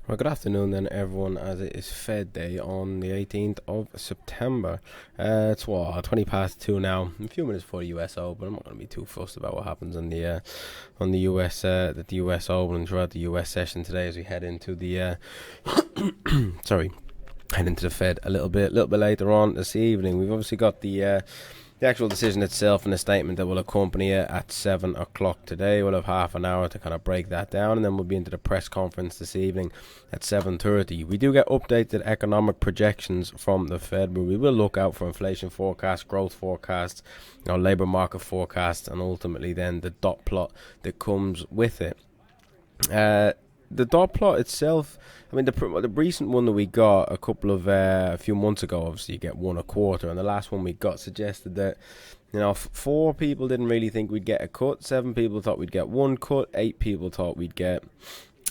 Well, good afternoon then, everyone, as it is Fed Day on the 18th of September. It's 20 past 2 now, a few minutes before the US Open. I'm not going to be too fussed about what happens on the US Open and throughout the US session today as we head into the head into the Fed a little bit later on this evening. We've obviously got the actual decision itself and the statement that will accompany it at 7 o'clock today. We'll have half an hour to kind of break that down, and then we'll be into the press conference this evening at 7:30. We do get updated economic projections from the Fed, where we will look out for inflation forecasts, growth forecasts, labour market forecasts, and ultimately then the dot plot that comes with it. The dot plot itself, I mean, the recent one that we got a few months ago, obviously you get one a quarter, and the last one we got suggested that, 4 people didn't really think we'd get a cut, 7 people thought we'd get one cut, 8 people thought we'd get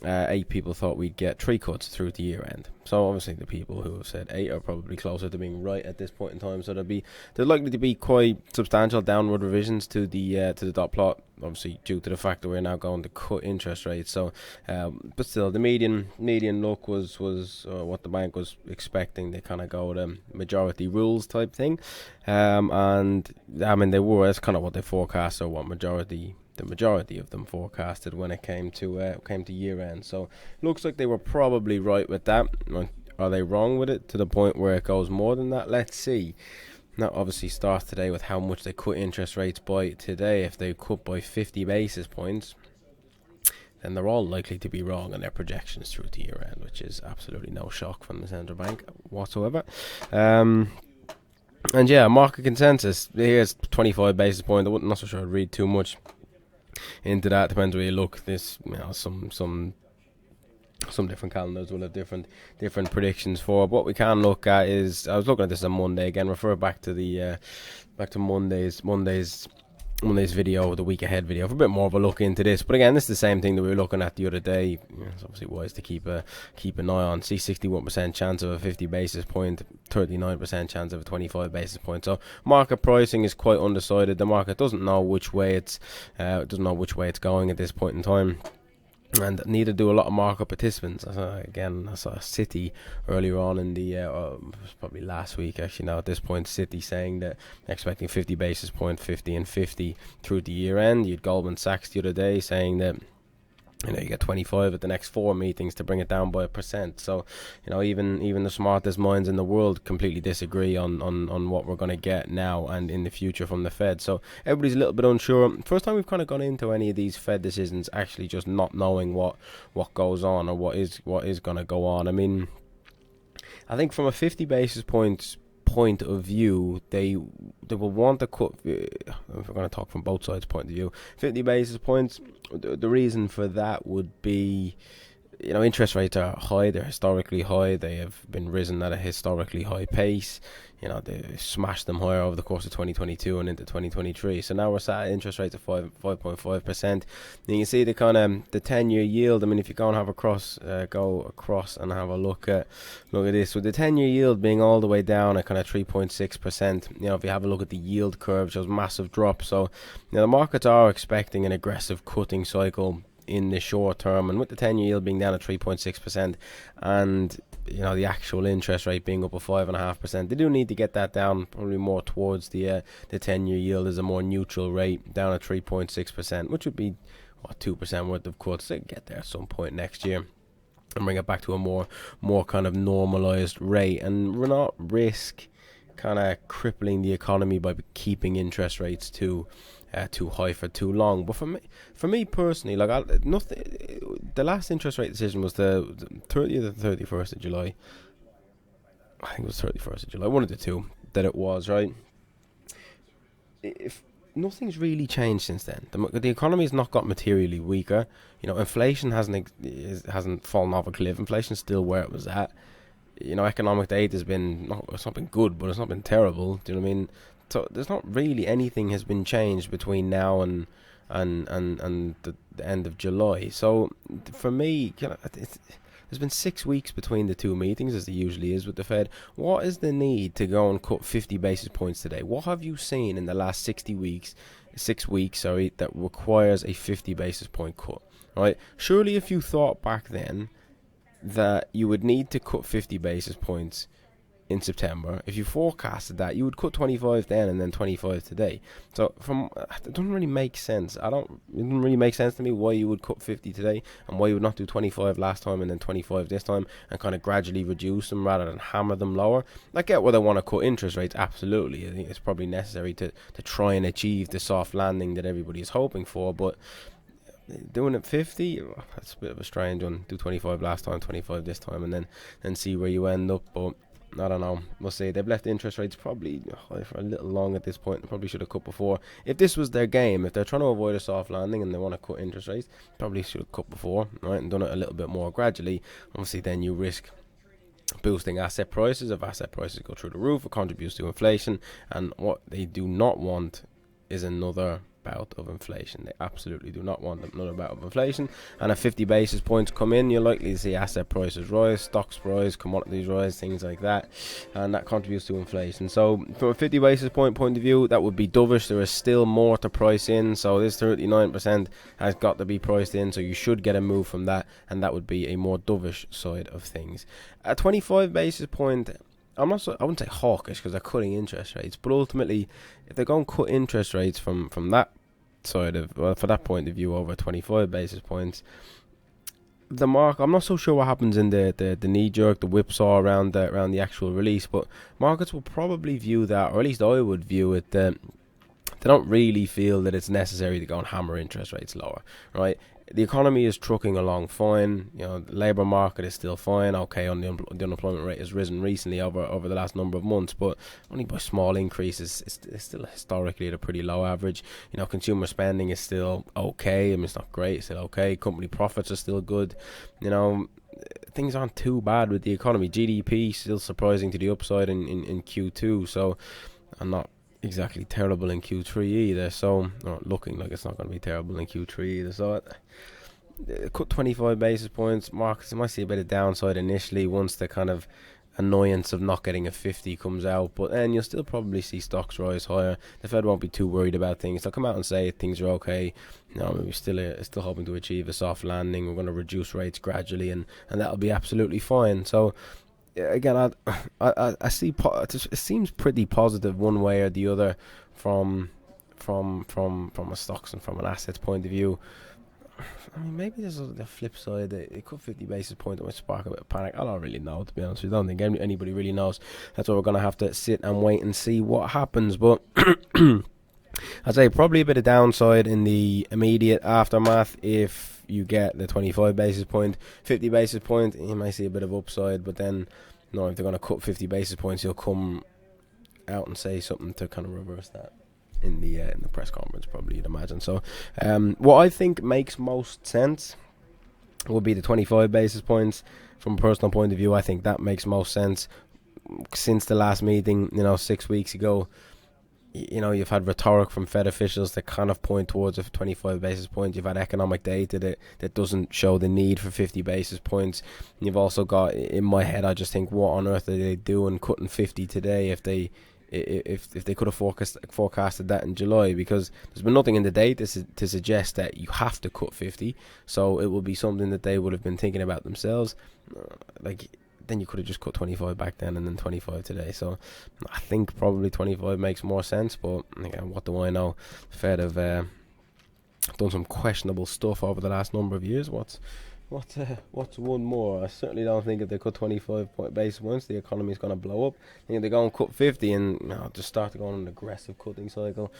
3 cuts through the year end. So obviously the people who have said 8 are probably closer to being right at this point in time. So there's likely to be quite substantial downward revisions to the dot plot, obviously due to the fact that we're now going to cut interest rates. So, but still, the median look was what the bank was expecting. They kind of go the majority rules type thing, and I mean that's kind of what they forecast, or what the majority of them forecasted when it came to year end. So looks like they were probably right with that. Are they wrong with it to the point where it goes more than that? Let's see. That obviously starts today with how much they cut interest rates by today. If they cut by 50 basis points, then they're all likely to be wrong in their projections through to year end, which is absolutely no shock from the central bank whatsoever. And yeah, market consensus here's 25 basis points. I'm not so sure I'd read too much into that. Depends where you look. This, some different calendars will have different predictions for. What we can look at is, I was looking at this on Monday again. Refer back to Monday's video, the week ahead video, for a bit more of a look into this. But again, this is the same thing that we were looking at the other day. It's obviously wise to keep an eye on. See, 61% chance of a 50 basis point, 39% chance of a 25 basis point. So market pricing is quite undecided. The market doesn't know which way it's going at this point in time. And neither do a lot of market participants. I saw Citi earlier on in probably last week actually. Now at this point, Citi saying that expecting 50 basis point, 50 and 50 through the year end. You had Goldman Sachs the other day saying that you get 25 at the next 4 meetings to bring it down by 1%. So, even the smartest minds in the world completely disagree on what we're going to get now and in the future from the Fed. So everybody's a little bit unsure. First time we've kind of gone into any of these Fed decisions actually just not knowing what goes on or what is going to go on. I mean, I think from a 50 basis points point of view, they will want to cut. If we're going to talk from both sides' point of view, 50 basis points. The reason for that would be, interest rates are high. They're historically high. They have been risen at a historically high pace. They smashed them higher over the course of 2022 and into 2023. So now we're sat at interest rates of 5.5%. And you can see the 10-year yield. I mean, if you go and have go across and have a look at this, with the 10-year yield being all the way down at kind of 3.6%. If you have a look at the yield curve, shows massive drop. So the markets are expecting an aggressive cutting cycle in the short term, and with the 10-year yield being down at 3.6% and the actual interest rate being up at 5.5%, they do need to get that down probably more towards the 10-year yield as a more neutral rate, down at 3.6%, which would be 2% worth of cuts. They get there at some point next year and bring it back to a more kind of normalized rate, and not risk kind of crippling the economy by keeping interest rates too high for too long. But for me personally, the last interest rate decision was the 30th or 31st of July. I think it was 31st of July, one of the two that it was, right? If nothing's really changed since then, the economy has not got materially weaker. Inflation hasn't fallen off a cliff. Inflation's still where it was at. Economic data has been it's not been good, but it's not been terrible. Do you know what I mean? So there's not really anything has been changed between now and the end of July. So for me, there's been 6 weeks between the two meetings, as there usually is with the Fed. What is the need to go and cut 50 basis points today? What have you seen in the last 60 weeks 6 weeks, that requires a 50 basis point cut. Right? Surely, if you thought back then that you would need to cut 50 basis points in September, if you forecasted that, you would cut 25 then and then 25 today. So it doesn't really make sense. It doesn't really make sense to me why you would cut 50 today and why you would not do 25 last time and then 25 this time and kind of gradually reduce them rather than hammer them lower. I get why they want to cut interest rates, absolutely. I think it's probably necessary to try and achieve the soft landing that everybody is hoping for, but doing it 50, that's a bit of a strange one. Do 25 last time, 25 this time, and then see where you end up. But I don't know. We'll see. They've left interest rates probably high for a little long at this point. They probably should have cut before. If this was their game, if they're trying to avoid a soft landing and they want to cut interest rates, probably should have cut before, right, and done it a little bit more gradually. Obviously, then you risk boosting asset prices. If asset prices go through the roof, it contributes to inflation. And what they do not want is another bout of inflation. They absolutely do not want another bout of inflation. And if 50 basis points come in, you're likely to see asset prices rise, stocks rise, commodities rise, things like that, and that contributes to inflation. So from a 50 basis point of view, that would be dovish. There is still more to price in, so this 39% has got to be priced in, so you should get a move from that, and that would be a more dovish side of things. At 25 basis point, I wouldn't say hawkish because they're cutting interest rates, but ultimately, if they're going to cut interest rates from that side of, for that point of view over 25 basis points, the mark, I'm not so sure what happens in the knee jerk, the whipsaw around the actual release, but markets will probably view that, or at least I would view it, that they don't really feel that it's necessary to go and hammer interest rates lower, right? The economy is trucking along fine. The labour market is still fine. Okay, the unemployment rate has risen recently over the last number of months, but only by small increases. It's still historically at a pretty low average. Consumer spending is still okay. I mean, it's not great. It's still okay. Company profits are still good. Things aren't too bad with the economy. GDP still surprising to the upside in Q2. So I'm not exactly terrible in Q3 either, so looking like it's not going to be terrible in Q3 either. So cut 25 basis points, markets might see a bit of downside initially once the kind of annoyance of not getting a 50 comes out, but then you'll still probably see stocks rise higher. The Fed won't be too worried about things. They'll come out and say things are okay. We're still hoping to achieve a soft landing. We're going to reduce rates gradually, and that'll be absolutely fine. So again, I see it seems pretty positive one way or the other from a stocks and from an assets point of view. I mean, maybe there's the flip side. It could 50 basis points that might spark a bit of panic. I don't really know, to be honest with you. I don't think anybody really knows. That's why we're going to have to sit and wait and see what happens. But I'd say probably a bit of downside in the immediate aftermath. If you get the 25 basis point, 50 basis point, you might see a bit of upside. But then, if they're going to cut 50 basis points, you'll come out and say something to kind of reverse that in the press conference, probably, you'd imagine. So what I think makes most sense would be the 25 basis points. From a personal point of view, I think that makes most sense. Since the last meeting, 6 weeks ago, you've had rhetoric from Fed officials that kind of point towards a 25 basis points. You've had economic data that doesn't show the need for 50 basis points. You've also got, in my head, I just think, what on earth are they doing cutting 50 today if they could have forecasted that in July? Because there's been nothing in the data to suggest that you have to cut 50. So it will be something that they would have been thinking about themselves. Then you could have just cut 25 back then and then 25 today. So I think probably 25 makes more sense. But again, what do I know? The Fed have done some questionable stuff over the last number of years. What's one more? I certainly don't think if they cut 25 basis points, the economy is going to blow up. I think if they go and cut 50 and just start to go on an aggressive cutting cycle,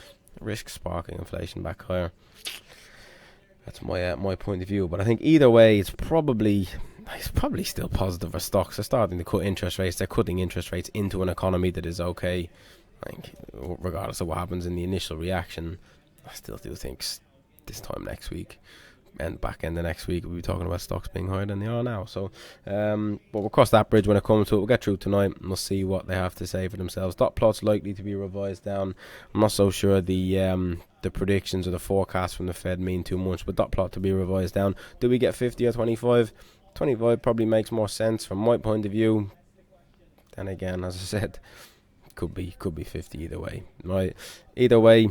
risk sparking inflation back higher. That's my point of view. But I think either way, it's probably still positive for stocks. They're starting to cut interest rates. They're cutting interest rates into an economy that is okay. I think, regardless of what happens in the initial reaction, I still do think this time next week and back end of next week we'll be talking about stocks being higher than they are now. So but we'll cross that bridge when it comes to it. We'll get through tonight and we'll see what they have to say for themselves. Dot plot's likely to be revised down. I'm not so sure the predictions or the forecast from the Fed mean too much, but dot plot to be revised down. Do we get 50 or 25? 25 probably makes more sense from my point of view. Then again, as I said, could be 50 either way, right? Either way,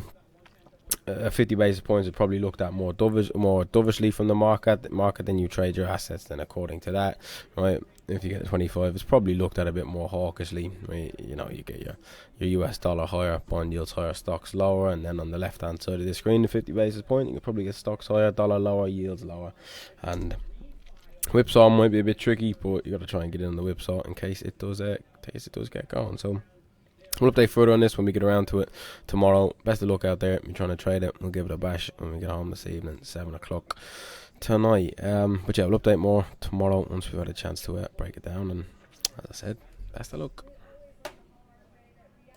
50 basis points is probably looked at more dovishly from the market. Then you trade your assets then according to that, right? If you get 25, it's probably looked at a bit more hawkishly. Right? You know, you get your US dollar higher, bond yields higher, stocks lower, and then on the left hand side of the screen, the 50 basis point, you can probably get stocks higher, dollar lower, yields lower, and whipsaw might be a bit tricky, but you got to try and get in on the whipsaw in case it does get going. So we'll update further on this when we get around to it tomorrow. Best of luck out there. If you're trying to trade it, we'll give it a bash when we get home this evening, 7 o'clock tonight. But yeah, we'll update more tomorrow once we've had a chance to break it down. And as I said, best of luck.